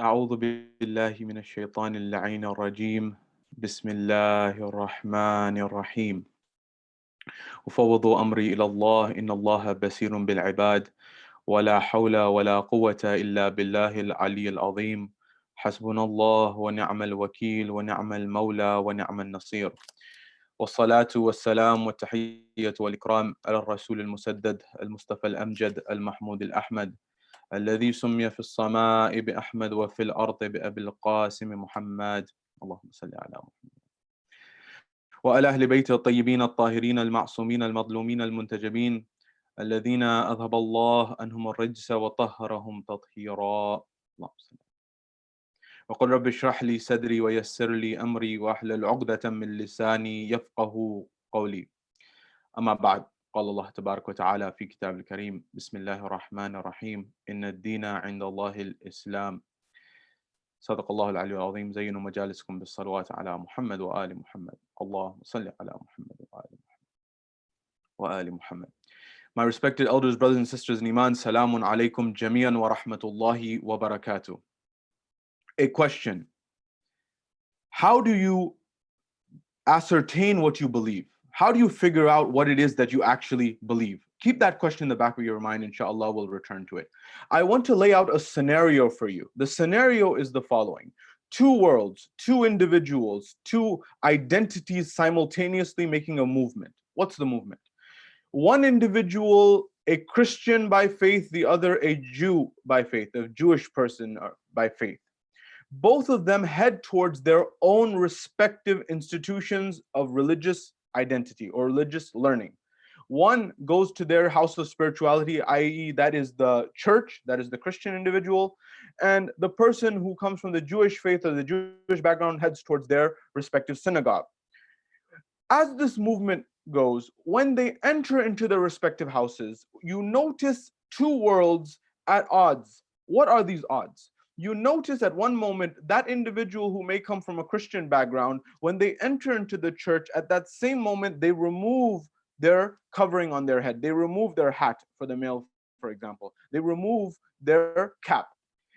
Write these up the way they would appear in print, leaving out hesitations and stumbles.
أعوذ بالله من الشيطان اللعين الرجيم بسم الله الرحمن الرحيم أفوض أمري إلى الله إن الله بصير بالعباد ولا حول ولا قوة إلا بالله العلي العظيم حسبنا الله ونعم الوكيل ونعم المولى ونعم النصير والصلاة والسلام والتحية والإكرام على الرسول المسدد المصطفى الأمجد المحمود الأحمد الذي سمي في السماء بأحمد وفي الأرض بأبي القاسم محمد اللهم صل على محمد وعلى أهل بيته الطيبين الطاهرين المعصومين المظلومين المنتجبين الذين أذهب الله عنهم الرجس وطهرهم تطهيرا اللهم صل وقل رب اشرح لي صدري ويسر لي أمري واحلل عقدة من لساني يفقه قولي أما بعد قال الله تبارك وتعالى في كتاب الكريم بسم الله الرحمن الرحيم إن الدين عند الله الإسلام صدق الله العلي العظيم زينوا مجالسكم بالصلوات على محمد وآل محمد اللهم صل على محمد وآل محمد. My respected elders, brothers and sisters in Iman, salamun alaykum jamiyan wa rahmatullahi wa barakatuh. A question: how do you ascertain what you believe? How do you figure out what it is that you actually believe? Keep that question in the back of your mind, inshallah, we'll return to it. I want to lay out a scenario for you. The scenario is the following: two worlds, two individuals, two identities simultaneously making a movement. What's the movement? One individual, a Christian by faith, the other a Jew by faith, a Jewish person by faith. Both of them head towards their own respective institutions of religious identity or religious learning. One goes to their house of spirituality, i.e., that is the church, that is the Christian individual, and the person who comes from the Jewish faith or the Jewish background heads towards their respective synagogue. As this movement goes, when they enter into their respective houses, you notice two worlds at odds. What are these odds? You notice at one moment that individual who may come from a Christian background, when they enter into the church, at that same moment, they remove their covering on their head. They remove their hat for the male, for example. They remove their cap.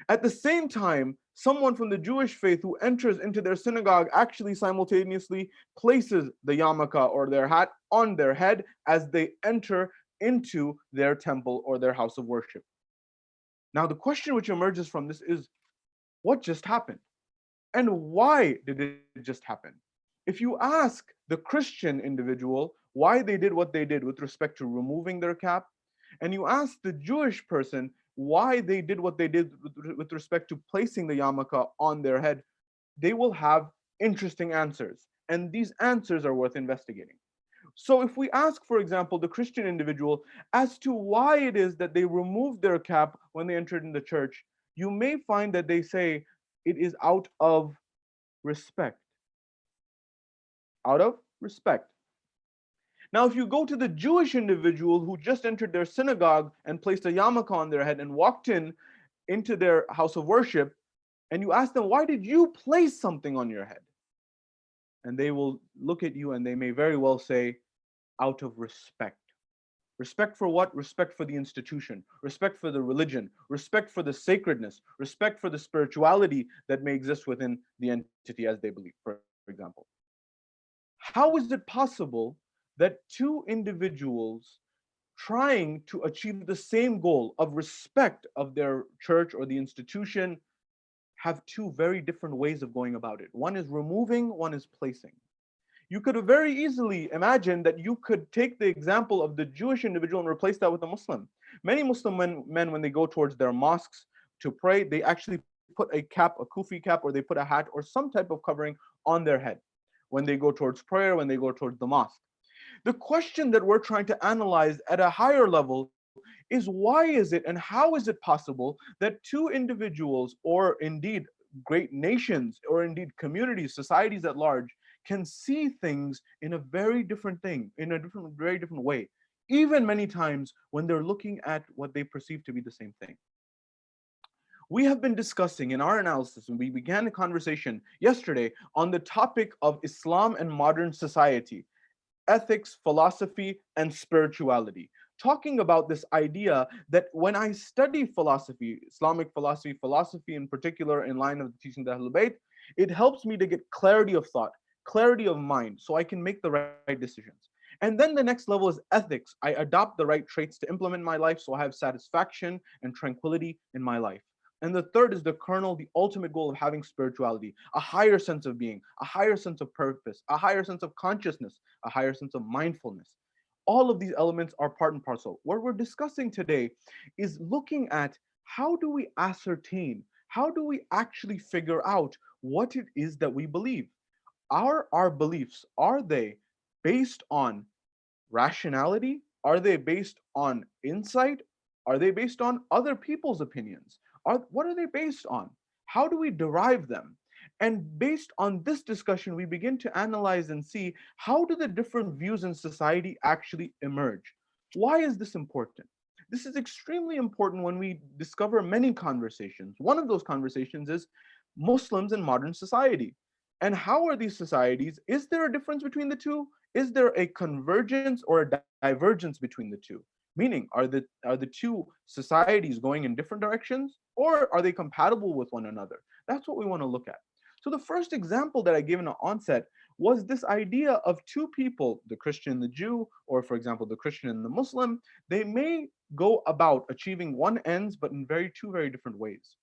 At the same time, someone from the Jewish faith who enters into their synagogue actually simultaneously places the yarmulke or their hat on their head as they enter into their temple or their house of worship. Now, the question which emerges from this is, what just happened? And why did it just happen? If you ask the Christian individual why they did what they did with respect to removing their cap, and you ask the Jewish person why they did what they did with respect to placing the yarmulke on their head, they will have interesting answers. And these answers are worth investigating. So if we ask, for example, the Christian individual as to why it is that they removed their cap when they entered in the church, you may find that they say it is out of respect. Out of respect. Now, if you go to the Jewish individual who just entered their synagogue and placed a yarmulke on their head and walked into their house of worship, and you ask them, why did you place something on your head? And they will look at you and they may very well say, out of respect. Respect for what? Respect for the institution, respect for the religion, respect for the sacredness, respect for the spirituality that may exist within the entity as they believe, for example. How is it possible that two individuals trying to achieve the same goal of respect of their church or the institution have two very different ways of going about it? One is removing, one is placing. You could have very easily imagined that you could take the example of the Jewish individual and replace that with a Muslim. Many Muslim men, when they go towards their mosques to pray, they actually put a cap, a kufi cap, or they put a hat or some type of covering on their head when they go towards prayer, when they go towards the mosque. The question that we're trying to analyze at a higher level is, why is it and how is it possible that two individuals, or indeed great nations, or indeed communities, societies at large, can see things in a very different very different way, even many times when they're looking at what they perceive to be the same thing? We have been discussing in our analysis, and we began a conversation yesterday on the topic of Islam and modern society, ethics, philosophy, and spirituality. talking about this idea that when I study philosophy, Islamic philosophy, philosophy in particular, in line of the teaching of the Ahlul Bayt, it helps me to get clarity of thought, clarity of mind, so I can make the right decisions. And then the next level is ethics. I adopt the right traits to implement in my life, so I have satisfaction and tranquility in my life. And the third is the kernel, the ultimate goal of having spirituality, a higher sense of being, a higher sense of purpose, a higher sense of consciousness, a higher sense of mindfulness. All of these elements are part and parcel. What we're discussing today is looking at how do we ascertain, how do we actually figure out what it is that we believe? Are our beliefs, are they based on rationality? Are they based on insight? Are they based on other people's opinions? What are they based on? How do we derive them? And based on this discussion, we begin to analyze and see how do the different views in society actually emerge? Why is this important? This is extremely important when we discover many conversations. One of those conversations is Muslims in modern society. And how are these societies? Is there a difference between the two? Is there a convergence or a divergence between the two? Meaning, are the two societies going in different directions, or are they compatible with one another? That's what we want to look at. So the first example that I gave in the onset was this idea of two people, the Christian and the Jew, or for example, the Christian and the Muslim. They may go about achieving one ends, but in two very different ways.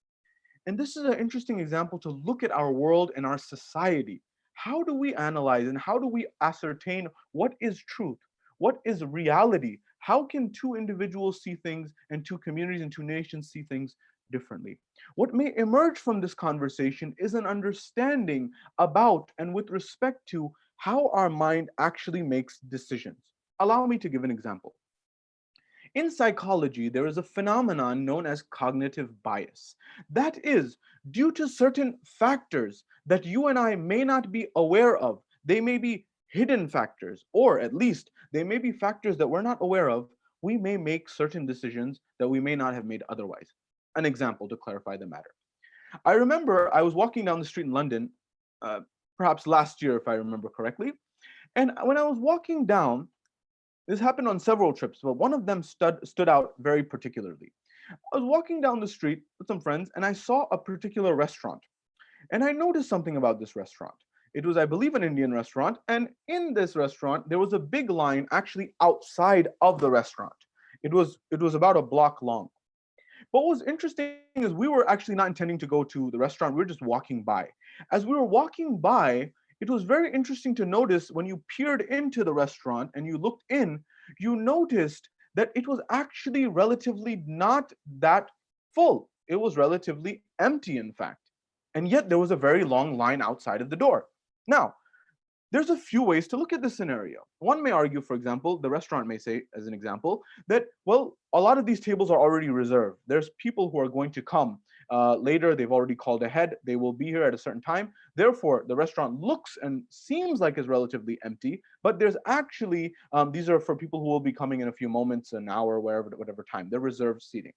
And this is an interesting example to look at our world and our society. How do we analyze and how do we ascertain what is truth? What is reality? How can two individuals see things and two communities and two nations see things differently? What may emerge from this conversation is an understanding about and with respect to how our mind actually makes decisions. Allow me to give an example. In psychology, there is a phenomenon known as cognitive bias. That is, due to certain factors that you and I may not be aware of, they may be hidden factors, or at least they may be factors that we're not aware of, we may make certain decisions that we may not have made otherwise. An example to clarify the matter. I remember I was walking down the street in London, uh, perhaps last year, if I remember correctly. And when I was walking down, this happened on several trips, but one of them stood out very particularly. I was walking down the street with some friends and I saw a particular restaurant. And I noticed something about this restaurant. It was, I believe, an Indian restaurant. And in this restaurant, there was a big line actually outside of the restaurant. It was about a block long. But what was interesting is we were actually not intending to go to the restaurant. We were just walking by. As we were walking by, it was very interesting to notice when you peered into the restaurant and you looked in, you noticed that it was actually relatively not that full. It was relatively empty, in fact. And yet there was a very long line outside of the door. Now, there's a few ways to look at this scenario. One may argue, for example, the restaurant may say, as an example, that, well, a lot of these tables are already reserved. There's people who are going to come later. They've already called ahead. They will be here at a certain time. Therefore, the restaurant looks and seems like it's relatively empty, but there's actually, these are for people who will be coming in a few moments, an hour, whatever time. They're reserved seating.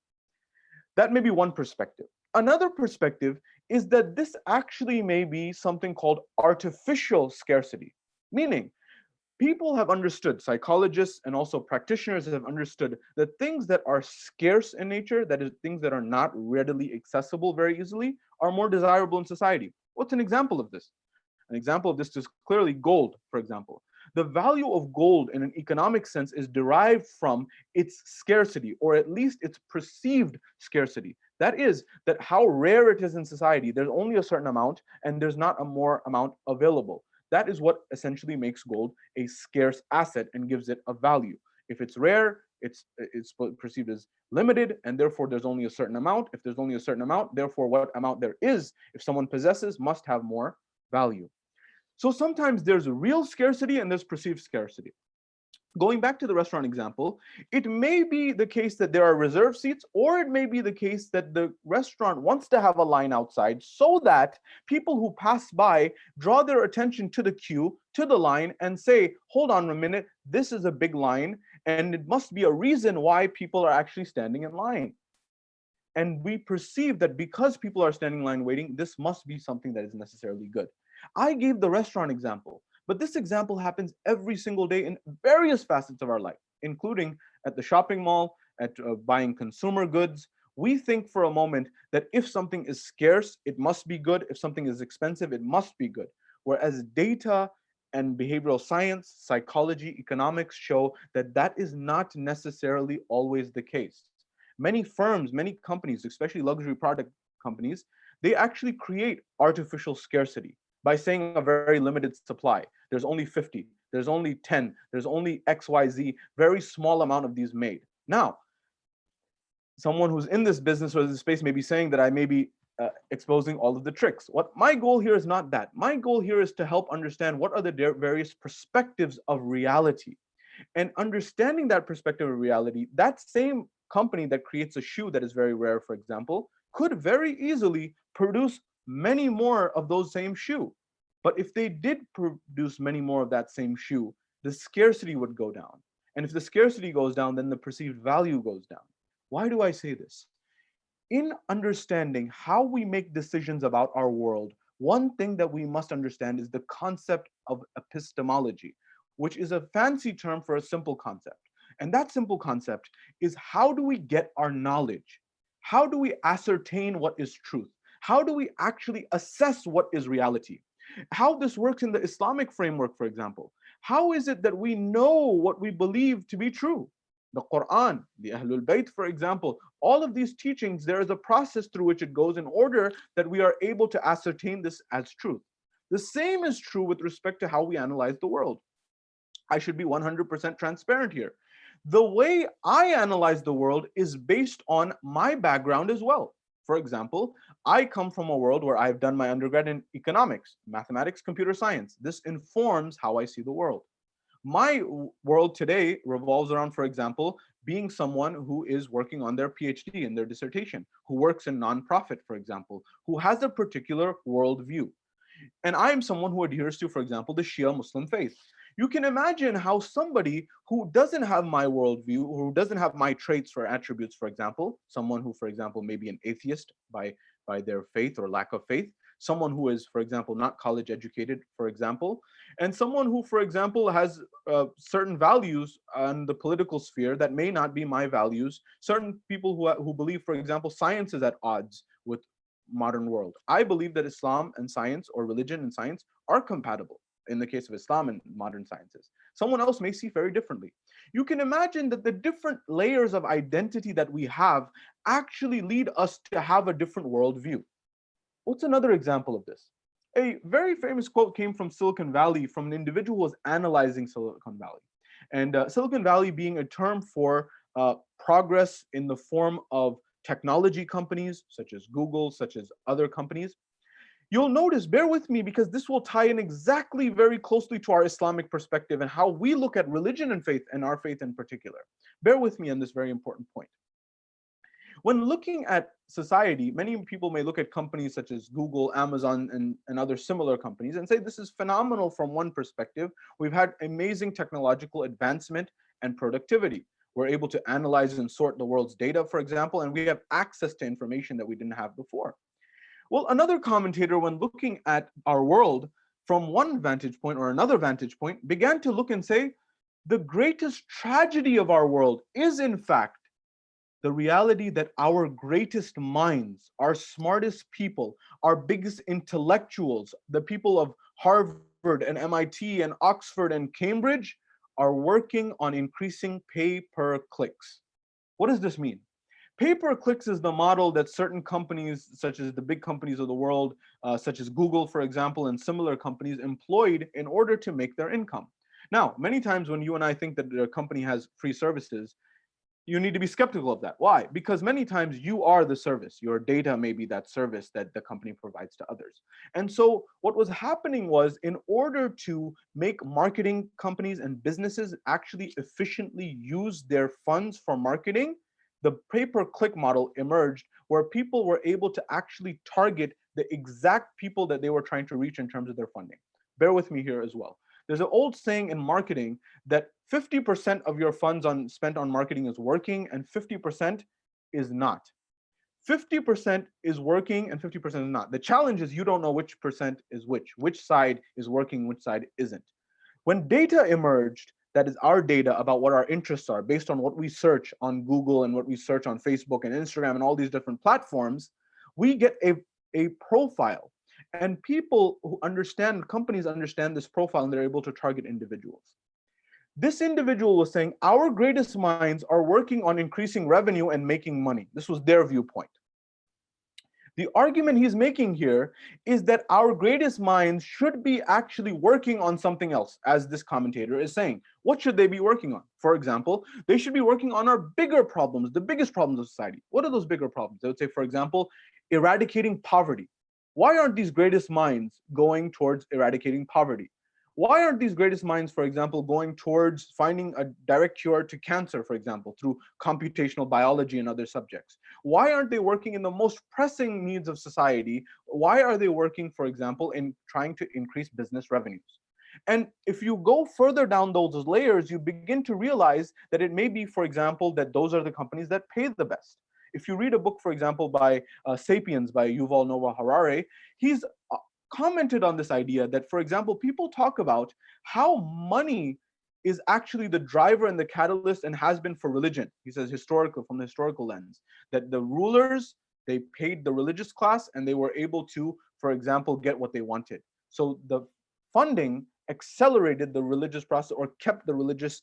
That may be one perspective. Another perspective is that this actually may be something called artificial scarcity, meaning people have understood, psychologists and also practitioners have understood that things that are scarce in nature, that is, things that are not readily accessible very easily, are more desirable in society. What's an example of this? An example of this is clearly gold, for example. The value of gold in an economic sense is derived from its scarcity, or at least its perceived scarcity. That is, that how rare it is in society. There's only a certain amount, and there's not a more amount available. That is what essentially makes gold a scarce asset and gives it a value. If it's rare, it's perceived as limited, and therefore there's only a certain amount. If there's only a certain amount, therefore what amount there is, if someone possesses, must have more value. So sometimes there's real scarcity and there's perceived scarcity. Going back to the restaurant example, it may be the case that there are reserved seats, or it may be the case that the restaurant wants to have a line outside so that people who pass by draw their attention to the queue, to the line, and say, hold on a minute, this is a big line, and it must be a reason why people are actually standing in line. And we perceive that because people are standing in line waiting, this must be something that is necessarily good. I gave the restaurant example, but this example happens every single day in various facets of our life, including at the shopping mall, at buying consumer goods. We think for a moment that if something is scarce, it must be good. If something is expensive, it must be good. Whereas data and behavioral science, psychology, economics show that that is not necessarily always the case. Many firms, many companies, especially luxury product companies, they actually create artificial scarcity by saying a very limited supply. There's only 50, there's only 10, there's only XYZ, very small amount of these made. Now, someone who's in this business or this space may be saying that I may be exposing all of the tricks. What my goal here is not that. My goal here is to help understand what are the various perspectives of reality. And understanding that perspective of reality, that same company that creates a shoe that is very rare, for example, could very easily produce many more of those same shoe. But if they did produce many more of that same shoe, the scarcity would go down. And if the scarcity goes down, then the perceived value goes down. Why do I say this? In understanding how we make decisions about our world, one thing that we must understand is the concept of epistemology, which is a fancy term for a simple concept. And that simple concept is, how do we get our knowledge? How do we ascertain what is truth? How do we actually assess what is reality? How this works in the Islamic framework, for example. How is it that we know what we believe to be true? The Quran, the Ahlul Bayt, for example, all of these teachings, there is a process through which it goes in order that we are able to ascertain this as truth. The same is true with respect to how we analyze the world. I should be 100% transparent here. The way I analyze the world is based on my background as well. For example, I come from a world where I've done my undergrad in economics, mathematics, computer science. This informs how I see the world. My world today revolves around, for example, being someone who is working on their PhD and their dissertation, who works in nonprofit, for example, who has a particular worldview. And I am someone who adheres to, for example, the Shia Muslim faith. You can imagine how somebody who doesn't have my worldview, who doesn't have my traits or attributes, for example, someone who, for example, may be an atheist by their faith or lack of faith, someone who is, for example, not college educated, for example, and someone who, for example, has certain values on the political sphere that may not be my values, certain people who believe, for example, science is at odds with modern world. I believe that Islam and science, or religion and science, are compatible in the case of Islam and modern sciences. Someone else may see very differently. You can imagine that the different layers of identity that we have actually lead us to have a different worldview. What's another example of this? A very famous quote came from Silicon Valley from an individual who was analyzing Silicon Valley. And Silicon Valley being a term for progress in the form of technology companies, such as Google, such as other companies. You'll notice, bear with me, because this will tie in exactly very closely to our Islamic perspective and how we look at religion and faith, and our faith in particular. Bear with me on this very important point. When looking at society, many people may look at companies such as Google, Amazon, and other similar companies and say this is phenomenal from one perspective. We've had amazing technological advancement and productivity. We're able to analyze and sort the world's data, for example, and we have access to information that we didn't have before. Well, another commentator, when looking at our world from one vantage point or another vantage point, began to look and say, the greatest tragedy of our world is, in fact, the reality that our greatest minds, our smartest people, our biggest intellectuals, the people of Harvard and MIT and Oxford and Cambridge, are working on increasing pay-per-clicks. What does this mean? Pay-per-clicks is the model that certain companies, such as the big companies of the world, such as Google, for example, and similar companies, employed in order to make their income. Now, many times when you and I think that a company has free services, you need to be skeptical of that. Why? Because many times you are the service. Your data may be that service that the company provides to others. And so what was happening was, in order to make marketing companies and businesses actually efficiently use their funds for marketing, the pay-per-click model emerged, where people were able to actually target the exact people that they were trying to reach in terms of their funding. Bear with me here as well. There's an old saying in marketing that 50% of your funds spent on marketing is working and 50% is not. 50% is working and 50% is not. The challenge is you don't know which percent is which side is working, which side isn't. When data emerged, that is our data about what our interests are based on what we search on Google and what we search on Facebook and Instagram and all these different platforms, we get a profile. And people who understand, companies understand this profile, and they're able to target individuals. This individual was saying, our greatest minds are working on increasing revenue and making money. This was their viewpoint. The argument he's making here is that our greatest minds should be actually working on something else, as this commentator is saying. What should they be working on? For example, they should be working on our bigger problems, the biggest problems of society. What are those bigger problems? They would say, for example, eradicating poverty. Why aren't these greatest minds going towards eradicating poverty? Why aren't these greatest minds, for example, going towards finding a direct cure to cancer, for example, through computational biology and other subjects? Why aren't they working in the most pressing needs of society? Why are they working, for example, in trying to increase business revenues? And if you go further down those layers, you begin to realize that it may be, for example, that those are the companies that pay the best. If you read a book, for example, by Sapiens by Yuval Noah Harari, he's commented on this idea that, for example, people talk about how money is actually the driver and the catalyst and has been for religion. He says from the historical lens, that the rulers, they paid the religious class and they were able to, for example, get what they wanted. So the funding accelerated the religious process or kept the religious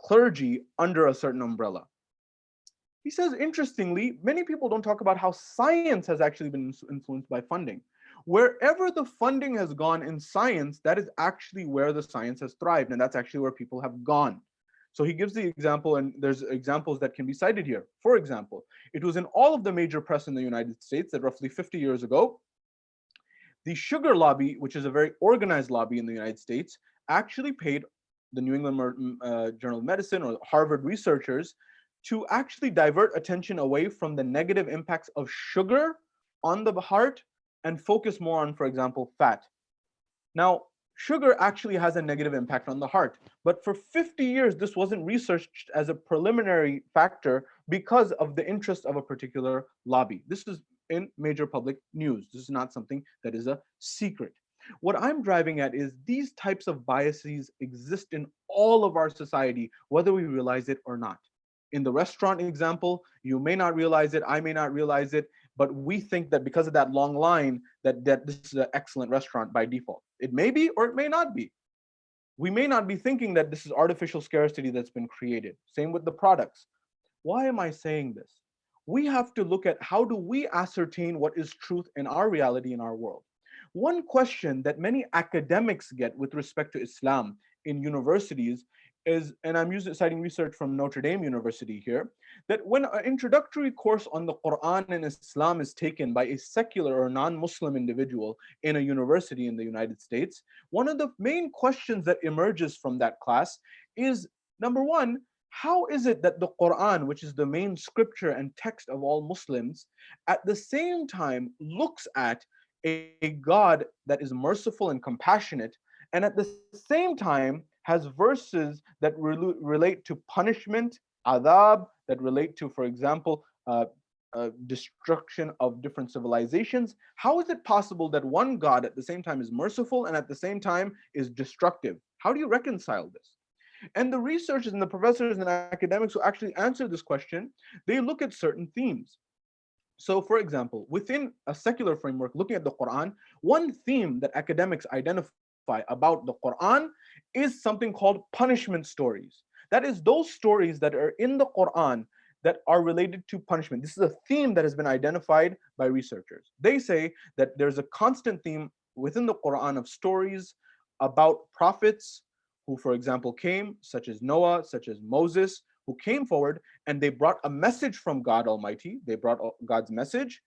clergy under a certain umbrella. He says, interestingly, many people don't talk about how science has actually been influenced by funding. Wherever the funding has gone in science, that is actually where the science has thrived, and that's actually where people have gone. So he gives the example, and there's examples that can be cited here. For example, it was in all of the major press in the United States that roughly 50 years ago, the sugar lobby, which is a very organized lobby in the United States, actually paid the New England Journal of Medicine or Harvard researchers to actually divert attention away from the negative impacts of sugar on the heart and focus more on, for example, fat. Now, sugar actually has a negative impact on the heart, but for 50 years, this wasn't researched as a preliminary factor because of the interest of a particular lobby. This is in major public news. This is not something that is a secret. What I'm driving at is these types of biases exist in all of our society, whether we realize it or not. In the restaurant example, you may not realize it, I may not realize it, but we think that because of that long line, that this is an excellent restaurant by default. It may be, or it may not be. We may not be thinking that this is artificial scarcity that's been created. Same with the products. Why am I saying this? We have to look at how do we ascertain what is truth in our reality in our world. One question that many academics get with respect to Islam in universities is, and I'm citing research from Notre Dame University here, that when an introductory course on the Quran and Islam is taken by a secular or non-Muslim individual in a university in the United States, one of the main questions that emerges from that class is, number one, how is it that the Quran, which is the main scripture and text of all Muslims, at the same time looks at a God that is merciful and compassionate, and at the same time has verses that relate to punishment, adab, that relate to, for example, destruction of different civilizations? How is it possible that one God at the same time is merciful and at the same time is destructive? How do you reconcile this? And the researchers and the professors and academics who actually answer this question, they look at certain themes. So, for example, within a secular framework, looking at the Quran, one theme that academics identify about the Quran is something called punishment stories. That is, those stories that are in the Quran that are related to punishment. This is a theme that has been identified by researchers. They say that there's a constant theme within the Quran of stories about prophets who, for example, came, such as Noah, such as Moses, who came forward and they brought a message from God Almighty. They brought God's message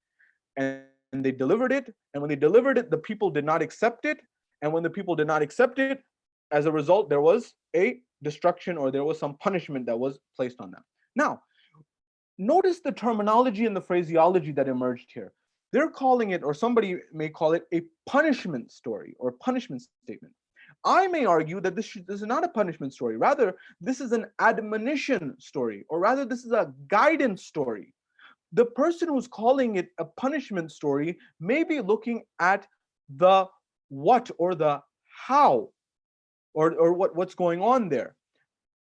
and they delivered it. And when they delivered it, the people did not accept it. And when the people did not accept it, as a result, there was a destruction or there was some punishment that was placed on them. Now, notice the terminology and the phraseology that emerged here. They're calling it, or somebody may call it, a punishment story or punishment statement. I may argue that this is not a punishment story. Rather, this is an admonition story, or rather, this is a guidance story. The person who's calling it a punishment story may be looking at the what or the how or what's going on there.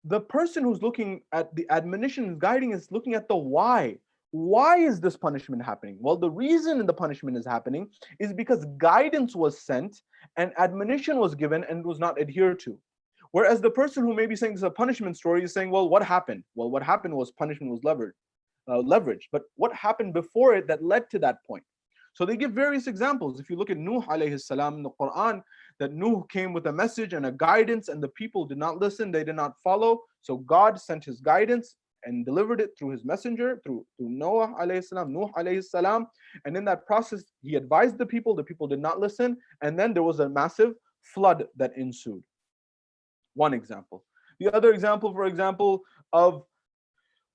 The person who's looking at the admonition and guiding is looking at the why. Why is this punishment happening? Well, the reason the punishment is happening is because guidance was sent and admonition was given and was not adhered to. Whereas the person who may be saying this is a punishment story is saying, well, what happened? Well, what happened was punishment was leveraged. But what happened before it that led to that point? So they give various examples. If you look at Nuh alayhi salam in the Quran, that Nuh came with a message and a guidance, and the people did not listen, they did not follow. So God sent his guidance and delivered it through his messenger, through Noah alayhi salam, Nuh alayhi salam. And in that process, he advised the people did not listen, and then there was a massive flood that ensued. One example. The other example, for example, of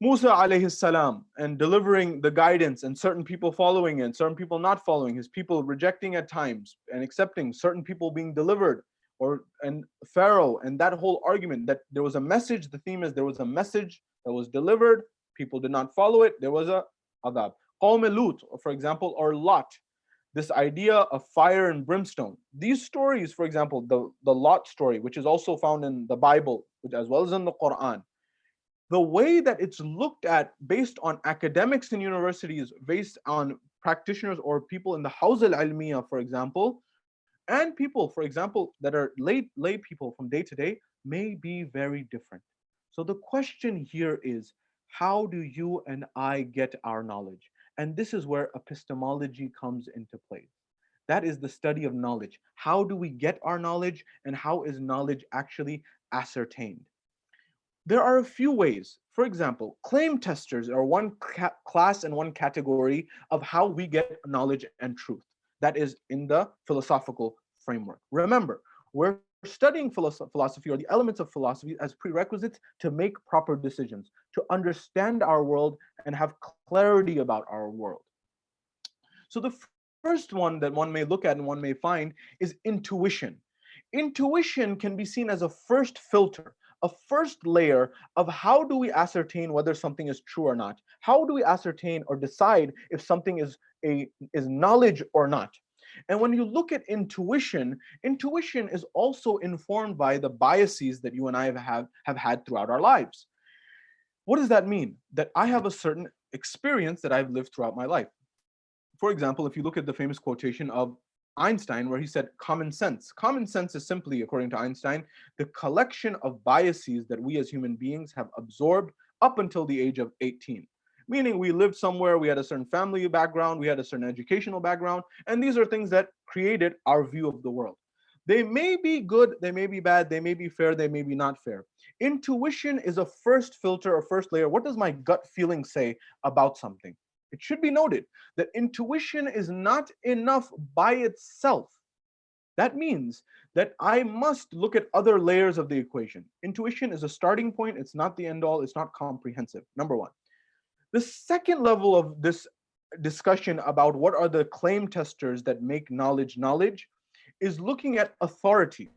Musa alayhi salam and delivering the guidance and certain people following it, certain people not following, his people rejecting at times and accepting, certain people being delivered, and Pharaoh and that whole argument that there was a message. The theme is there was a message that was delivered, people did not follow it, there was a adab. Qawm Lut, for example, or Lot, this idea of fire and brimstone. These stories, for example, the Lot story, which is also found in the Bible, as well as in the Quran, the way that it's looked at based on academics in universities, based on practitioners or people in the Hawz al-Ilmiya, for example, and people, for example, that are lay people from day to day, may be very different. So the question here is, how do you and I get our knowledge? And this is where epistemology comes into play. That is the study of knowledge. How do we get our knowledge, and how is knowledge actually ascertained? There are a few ways. For example, claim testers are one class and one category of how we get knowledge and truth. That is in the philosophical framework. Remember, we're studying philosophy or the elements of philosophy as prerequisites to make proper decisions, to understand our world and have clarity about our world. So the first one that one may look at and one may find is intuition. Intuition can be seen as a first filter, a first layer of how do we ascertain whether something is true or not? How do we ascertain or decide if something is knowledge or not? And when you look at intuition, intuition is also informed by the biases that you and I have had throughout our lives. What does that mean? That I have a certain experience that I've lived throughout my life. For example, if you look at the famous quotation of Einstein, where he said, common sense. Common sense is simply, according to Einstein, the collection of biases that we as human beings have absorbed up until the age of 18. Meaning we lived somewhere, we had a certain family background, we had a certain educational background, and these are things that created our view of the world. They may be good, they may be bad, they may be fair, they may be not fair. Intuition is a first filter or first layer. What does my gut feeling say about something? It should be noted that intuition is not enough by itself. That means that I must look at other layers of the equation. Intuition is a starting point, it's not the end all, it's not comprehensive. Number one. The second level of this discussion about what are the claim testers that make knowledge knowledge is looking at authority.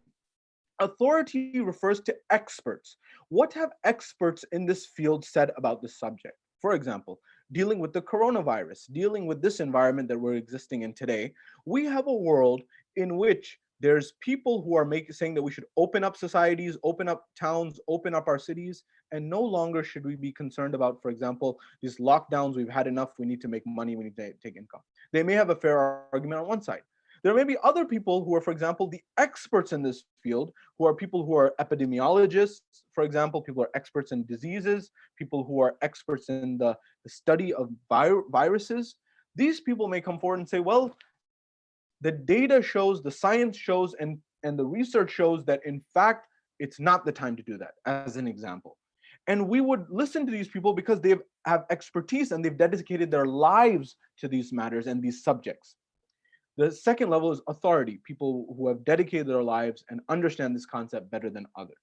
Authority refers to experts. What have experts in this field said about this subject? For example, dealing with the coronavirus, dealing with this environment that we're existing in today, we have a world in which there's people who are saying that we should open up societies, open up towns, open up our cities, and no longer should we be concerned about, for example, these lockdowns, we've had enough, we need to make money, we need to take income. They may have a fair argument on one side. There may be other people who are, for example, the experts in this field, who are people who are epidemiologists, for example, people who are experts in diseases, people who are experts in the study of viruses. These people may come forward and say, well, the data shows, the science shows, and the research shows that in fact, it's not the time to do that, as an example. And we would listen to these people because they have expertise and they've dedicated their lives to these matters and these subjects. The second level is authority, people who have dedicated their lives and understand this concept better than others.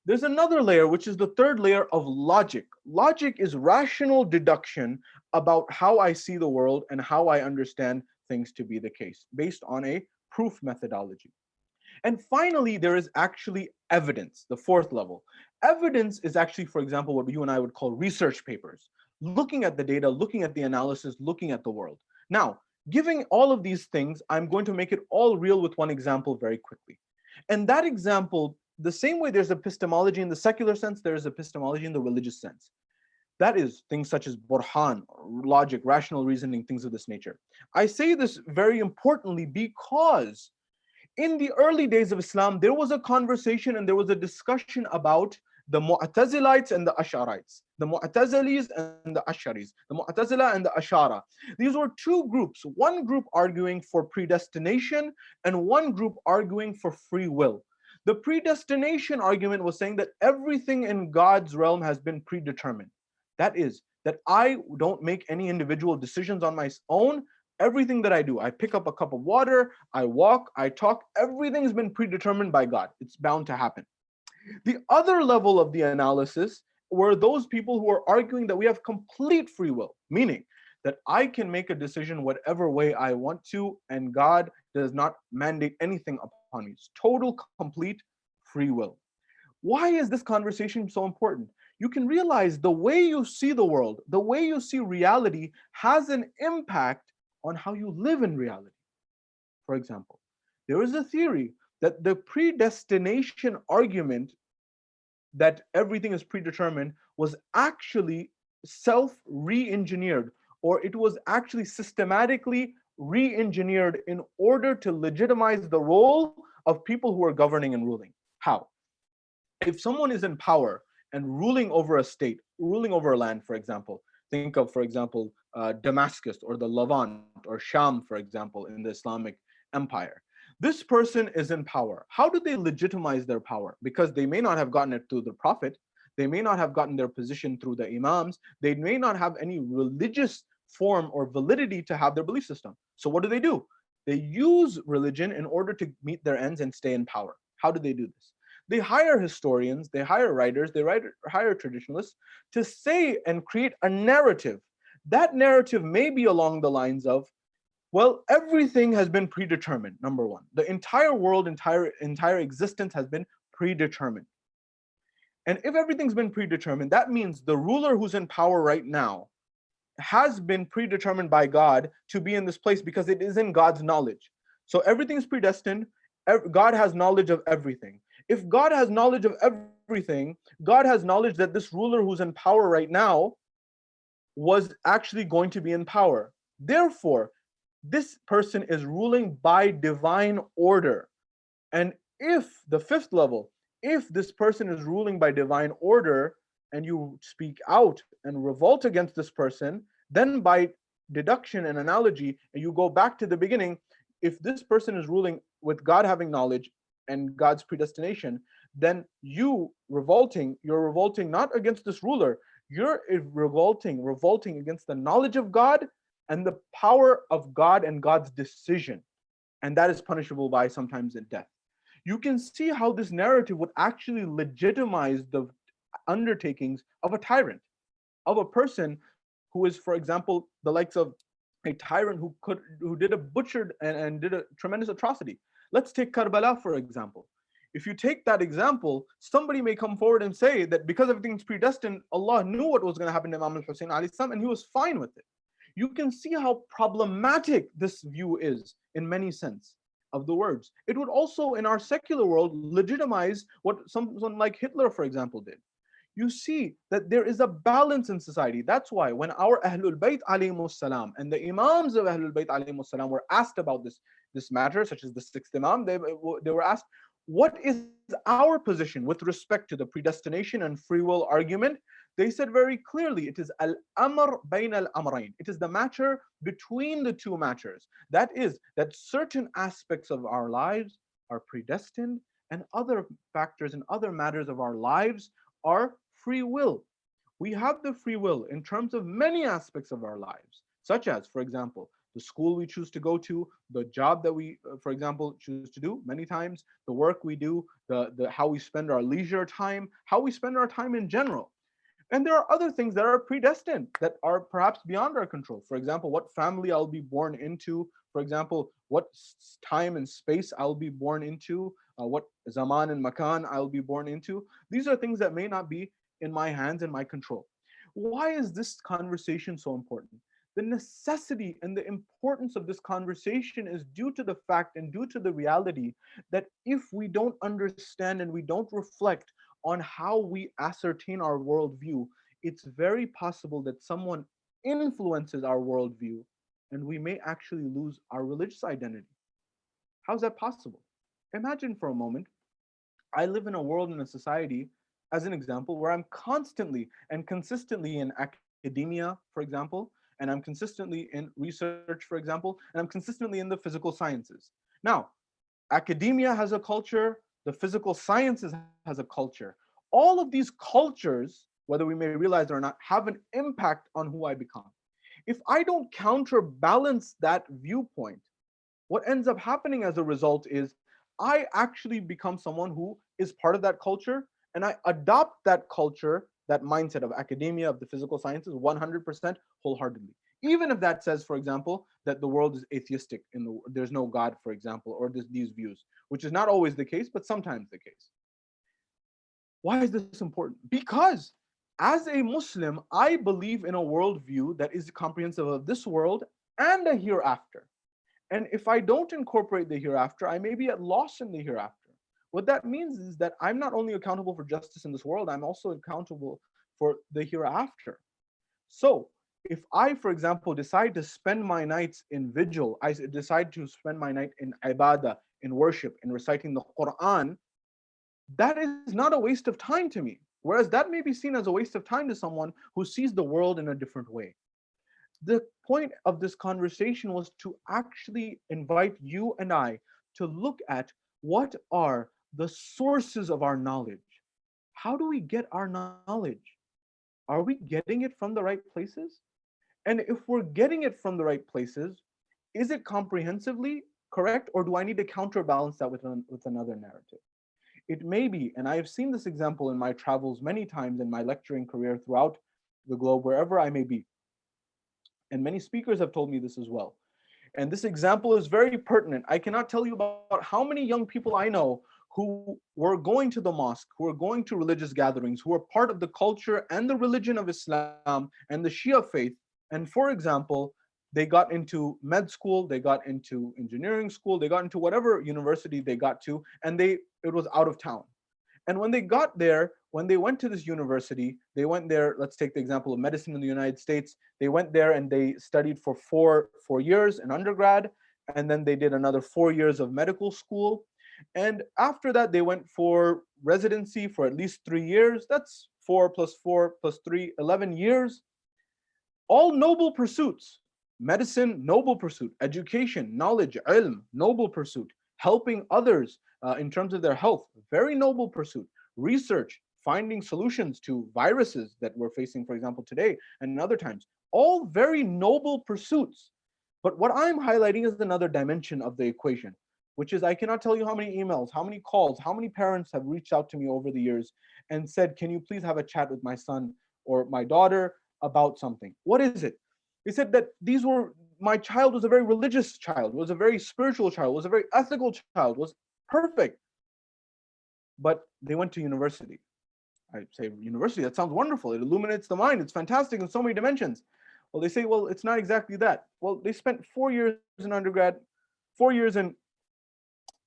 There's another layer, which is the third layer of logic. Logic is rational deduction about how I see the world and how I understand things to be the case, based on a proof methodology. And finally, there is actually evidence, the fourth level. Evidence is actually, for example, what you and I would call research papers, looking at the data, looking at the analysis, looking at the world. Now, giving all of these things, I'm going to make it all real with one example very quickly. And that example the same way there's epistemology in the secular sense, there is epistemology in the religious sense. That is things such as burhan, logic, rational reasoning, things of this nature. I say this very importantly because in the early days of Islam, there was a conversation and there was a discussion about the Mu'tazilites and the Ash'arites, the Mu'tazilis and the Ash'aris, the Mu'tazila and the Ash'ara. These were two groups, one group arguing for predestination and one group arguing for free will. The predestination argument was saying that everything in God's realm has been predetermined. That is, that I don't make any individual decisions on my own. Everything that I do, I pick up a cup of water, I walk, I talk, everything's been predetermined by God. It's bound to happen. The other level of the analysis were those people who are arguing that we have complete free will, meaning that I can make a decision whatever way I want to, and God does not mandate anything upon me. It's total, complete free will. Why is this conversation so important? You can realize the way you see the world, the way you see reality has an impact on how you live in reality. For example, there is a theory that the predestination argument that everything is predetermined was actually self-re-engineered, or it was actually systematically re-engineered in order to legitimize the role of people who are governing and ruling. How? If someone is in power and ruling over a state, ruling over a land, for example, think of, for example, Damascus or the Levant or Sham, for example, in the Islamic Empire. This person is in power. How do they legitimize their power? Because they may not have gotten it through the Prophet. They may not have gotten their position through the Imams. They may not have any religious form or validity to have their belief system. So what do? They use religion in order to meet their ends and stay in power. How do they do this? They hire historians, they hire writers, they hire traditionalists to say and create a narrative. That narrative may be along the lines of, well, everything has been predetermined, number one. The entire world, entire existence has been predetermined. And if everything's been predetermined, that means the ruler who's in power right now has been predetermined by God to be in this place because it is in God's knowledge. So everything is predestined. God has knowledge of everything. If God has knowledge of everything, God has knowledge that this ruler who's in power right now was actually going to be in power. Therefore, this person is ruling by divine order. And if the fifth level, if this person is ruling by divine order and you speak out and revolt against this person, then by deduction and analogy, and you go back to the beginning, if this person is ruling with God having knowledge and God's predestination, then you're revolting not against this ruler, you're revolting against the knowledge of God and the power of God and God's decision. And that is punishable by sometimes in death. You can see how this narrative would actually legitimize the undertakings of a tyrant, of a person who is, for example, the likes of a tyrant who did a butchered and did a tremendous atrocity. Let's take Karbala, for example. If you take that example, somebody may come forward and say that because everything's predestined, Allah knew what was going to happen to Imam al-Hussein alayhi salam, and he was fine with it. You can see how problematic this view is in many sense of the words. It would also, in our secular world, legitimize what someone like Hitler, for example, did. You see that there is a balance in society. That's why when our Ahlul Bayt alayhimus salam and the Imams of Ahlul Bayt alayhimus salam were asked about this matter, such as the sixth Imam, they were asked, what is our position with respect to the predestination and free will argument? They said very clearly, it is al-amr bayn al-amrayn. It is the matter between the two matters. That is, that certain aspects of our lives are predestined and other factors and other matters of our lives are free will. We have the free will in terms of many aspects of our lives, such as, for example, the school we choose to go to, the job that we, for example, choose to do many times, the work we do, the how we spend our leisure time, how we spend our time in general. And there are other things that are predestined that are perhaps beyond our control. For example, what family I'll be born into, for example, what time and space I'll be born into, what zaman and makan I'll be born into. These are things that may not be in my hands and my control. Why is this conversation so important? The necessity and the importance of this conversation is due to the fact and due to the reality that if we don't understand and we don't reflect on how we ascertain our worldview, it's very possible that someone influences our worldview and we may actually lose our religious identity. How's that possible? Imagine for a moment, I live in a world and a society, as an example, where I'm constantly and consistently in academia, for example, and I'm consistently in research, for example, and I'm consistently in the physical sciences. Now, academia has a culture, the physical sciences has a culture. All of these cultures, whether we may realize it or not, have an impact on who I become. If I don't counterbalance that viewpoint, what ends up happening as a result is I actually become someone who is part of that culture and I adopt that culture, that mindset of academia, of the physical sciences 100% wholeheartedly. Even if that says, for example, that the world is atheistic, there's no God, for example, or these views, which is not always the case, but sometimes the case. Why is this important? Because as a Muslim, I believe in a worldview that is comprehensive of this world and a hereafter. And if I don't incorporate the hereafter, I may be at loss in the hereafter. What that means is that I'm not only accountable for justice in this world, I'm also accountable for the hereafter. So, if I, for example, decide to spend my nights in vigil, I decide to spend my night in ibadah, in worship, in reciting the Quran, that is not a waste of time to me. Whereas that may be seen as a waste of time to someone who sees the world in a different way. The point of this conversation was to actually invite you and I to look at what are the sources of our knowledge. How do we get our knowledge? Are we getting it from the right places? And if we're getting it from the right places, is it comprehensively correct, or do I need to counterbalance that with another narrative? It may be, and I have seen this example in my travels many times in my lecturing career throughout the globe, wherever I may be. And many speakers have told me this as well. And this example is very pertinent. I cannot tell you about how many young people I know who were going to the mosque, who were going to religious gatherings, who were part of the culture and the religion of Islam and the Shia faith. And for example, they got into med school, they got into engineering school, they got into whatever university they got to, and it was out of town. And when they got there, when they went to this university, they went there, let's take the example of medicine in the United States. They went there and they studied for four years in undergrad, and then they did another 4 years of medical school. And after that, they went for residency for at least 3 years. That's 4 + 4 + 3, 11 years. All noble pursuits. Medicine, noble pursuit. Education, knowledge, ilm, noble pursuit. Helping others in terms of their health, very noble pursuit. Research, finding solutions to viruses that we're facing, for example, today and other times. All very noble pursuits. But what I'm highlighting is another dimension of the equation, which is I cannot tell you how many emails, how many calls, how many parents have reached out to me over the years and said, can you please have a chat with my son or my daughter about something? What is it? They said that my child was a very religious child, was a very spiritual child, was a very ethical child, was perfect. But they went to university. I say, university, that sounds wonderful. It illuminates the mind. It's fantastic in so many dimensions. Well, they say, well, it's not exactly that. Well, they spent 4 years in undergrad, 4 years in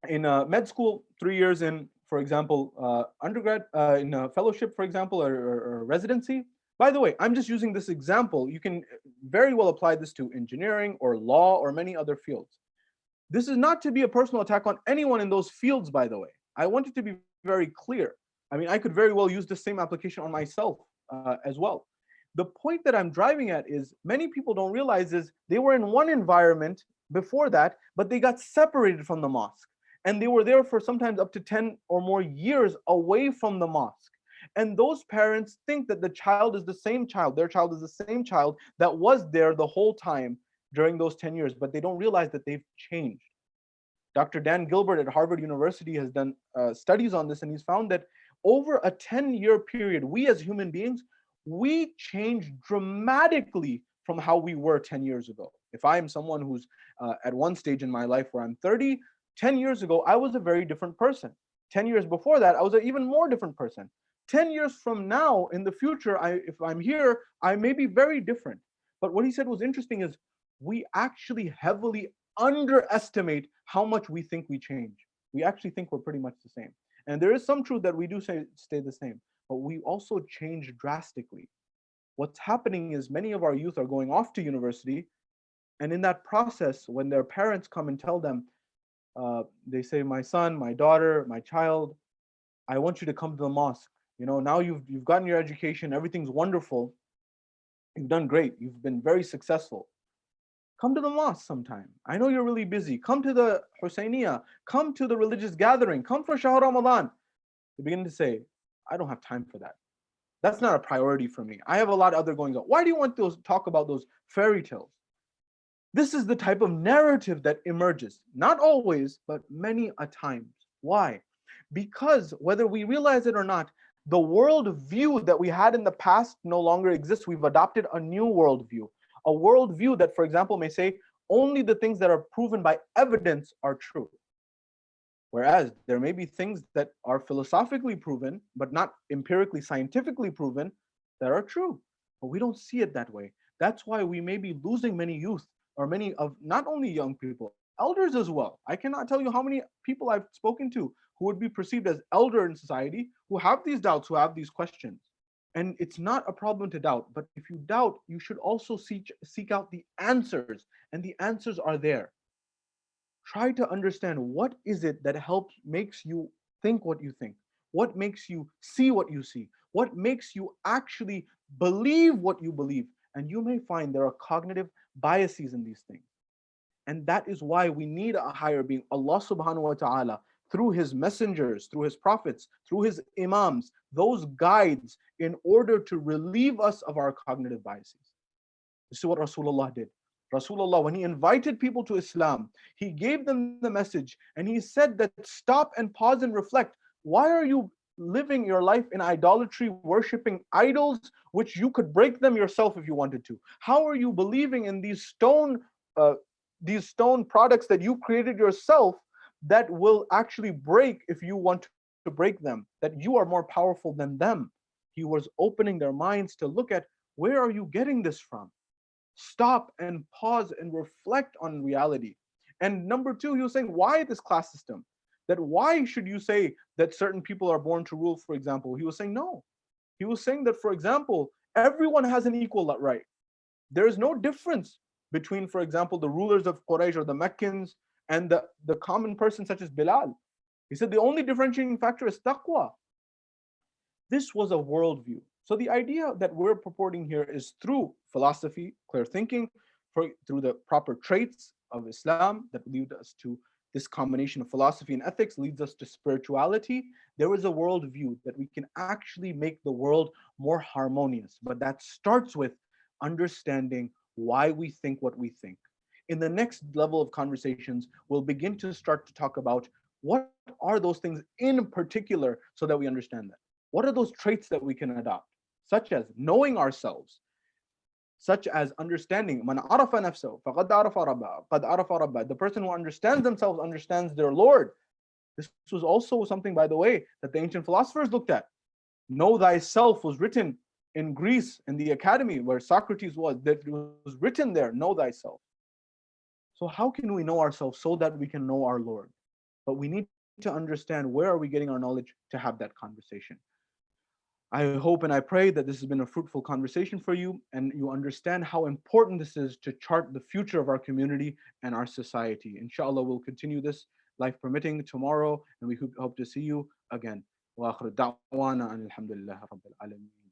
med school, 3 years in, for example, undergrad, in a fellowship, for example, or residency. By the way, I'm just using this example. You can very well apply this to engineering or law or many other fields. This is not to be a personal attack on anyone in those fields, by the way. I want it to be very clear. I mean, I could very well use the same application on myself as well. The point that I'm driving at is many people don't realize is they were in one environment before that, but they got separated from the mosque. And they were there for sometimes up to 10 or more years away from the mosque. And those parents think that the child is the same child, their child is the same child that was there the whole time during those 10 years, but they don't realize that they've changed. Dr. Dan Gilbert at Harvard University has done studies on this, and he's found that over a 10-year period, we as human beings, we change dramatically from how we were 10 years ago. If I am someone who's at one stage in my life where I'm 30, 10 years ago, I was a very different person. 10 years before that, I was an even more different person. 10 years from now, in the future, if I'm here, I may be very different. But what he said was interesting is we actually heavily underestimate how much we think we change. We actually think we're pretty much the same. And there is some truth that we do say stay the same, but we also change drastically. What's happening is many of our youth are going off to university, and in that process, when their parents come and tell them, they say, "My son, my daughter, my child, I want you to come to the mosque. You know, now you've gotten your education, everything's wonderful, you've done great, you've been very successful. Come to the mosque sometime. I know you're really busy. Come to the Husseiniya. Come to the religious gathering. Come for Shahr Ramadan." They begin to say, "I don't have time for that. That's not a priority for me. I have a lot of other goings on." Why do you want to talk about those fairy tales? This is the type of narrative that emerges, not always, but many a times. Why? Because whether we realize it or not, the world view that we had in the past no longer exists. We've adopted a new worldview, a worldview that, for example, may say only the things that are proven by evidence are true. Whereas there may be things that are philosophically proven, but not empirically, scientifically proven, that are true. But we don't see it that way. That's why we may be losing many youth, or many of not only young people, elders as well. I cannot tell you how many people I've spoken to who would be perceived as elder in society, who have these doubts, who have these questions. And it's not a problem to doubt, but if you doubt, you should also seek out the answers, and the answers are there. Try to understand what is it that helps makes you think what you think, what makes you see what you see, what makes you actually believe what you believe. And you may find there are cognitive biases in these things. And that is why we need a higher being, Allah subhanahu wa ta'ala, through his messengers, through his prophets, through his imams, those guides, in order to relieve us of our cognitive biases. This is what Rasulullah did. Rasulullah, when he invited people to Islam, he gave them the message and he said that stop and pause and reflect. Why are you living your life in idolatry, worshiping idols, which you could break them yourself if you wanted to? How are you believing in these stone products that you created yourself that will actually break if you want to break them, that you are more powerful than them? He was opening their minds to look at, where are you getting this from? Stop and pause and reflect on reality. And number two, he was saying, why this class system? That why should you say that certain people are born to rule, for example? He was saying no. He was saying that, for example, everyone has an equal right. There is no difference between, for example, the rulers of Quraysh or the Meccans and the common person such as Bilal. He said the only differentiating factor is taqwa. This was a worldview. So the idea that we're purporting here is through philosophy, clear thinking, through the proper traits of Islam that lead us to this combination of philosophy and ethics, leads us to spirituality. There is a worldview that we can actually make the world more harmonious, but that starts with understanding why we think what we think. In the next level of conversations, we'll begin to start to talk about what are those things in particular so that we understand that. What are those traits that we can adopt, such as knowing ourselves, such as understanding, man arafa nafsahu faqad arafa rabbahu, qad arafa rabbahu. The person who understands themselves understands their Lord. This was also something, by the way, that the ancient philosophers looked at. Know thyself was written in Greece in the academy where Socrates was. That was written there, know thyself. So how can we know ourselves so that we can know our Lord? But we need to understand where are we getting our knowledge to have that conversation. I hope and I pray that this has been a fruitful conversation for you and you understand how important this is to chart the future of our community and our society. Inshallah, we'll continue this, life permitting, tomorrow, and we hope to see you again. Wa akhir da'wana alhamdulillah rabbil alamin.